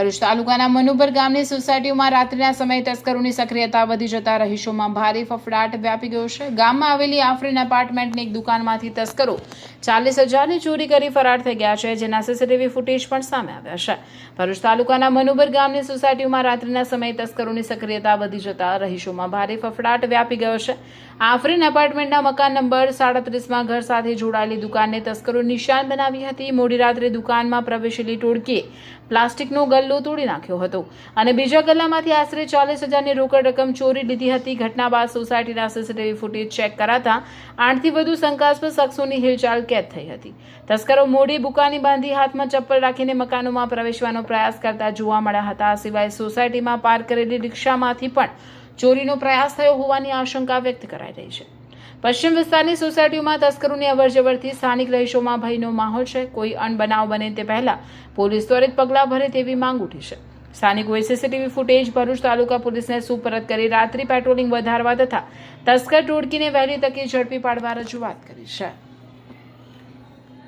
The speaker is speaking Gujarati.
ભરૂચ તાલુકાના મનુબર ગામની સોસાયટીઓમાં રાત્રિના સમયે તસ્કરોની સક્રિયતા વધી જતા રહીશોમાં ભારે ફફડાટ વ્યાપી ગયો છે। ગામમાં આવેલી આફરીન એપાર્ટમેન્ટની એક દુકાનમાંથી તસ્કરો 40,000ની ચોરી કરી ફરાર થઈ ગયા છે, જેના સીસીટીવી ફૂટેજ પણ સામે આવ્યા છે। ભરૂચ તાલુકાના મનુબર ગામની સોસાયટીઓમાં રાત્રિના સમયે તસ્કરોની સક્રિયતા વધી જતા રહીશોમાં ભારે ફફડાટ વ્યાપી ગયો છે। આફરીન એપાર્ટમેન્ટના મકાન નંબર 37માં ઘર સાથે જોડાયેલી દુકાનને તસ્કરો નિશાન બનાવી હતી। મોડી રાત્રે દુકાનમાં પ્રવેશેલી ટોળકીએ પ્લાસ્ટિકનો ગલ્લો તોડી નાખ્યો હતો અને બીજા ગલ્લામાંથી આશરે 40,000ની રોકડ રકમ ચોરી લીધી હતી। ઘટના બાદ સોસાયટીના સીસીટીવી ફૂટેજ ચેક કરાતા 8થી વધુ શંકાસ્પદ શખ્સોની હિલચાલ કેદ થઈ હતી। તસ્કરો મોડી બુકાની બાંધી હાથમાં ચપ્પલ રાખીને મકાનોમાં પ્રવેશવાનો પ્રયાસ કરતા જોવા મળ્યા હતા। સિવાય સોસાયટીમાં પાર્ક કરેલી રિક્ષામાંથી પણ ચોરીનો પ્રયાસ થયો હોવાની આશંકા વ્યક્ત કરાઈ રહી છે। પશ્ચિમ વિસ્તારની સોસાયટીઓમાં તસ્કરોની અવરજવરથી સ્થાનિક રહીશોમાં ભયનો માહોલ છે। કોઈ અણબનાવ બને તે પહેલા પોલીસ ત્વરિત પગલાં ભરે તેવી માંગ ઉઠી છે। સ્થાનિકોએ સીસીટીવી ફૂટેજ ભરૂચ તાલુકા પોલીસને સુપરત કરી રાત્રિ પેટ્રોલિંગ વધારવા તથા તસ્કર ટોળકીને વહેલી તકે ઝડપી પાડવા રજૂઆત કરી છે।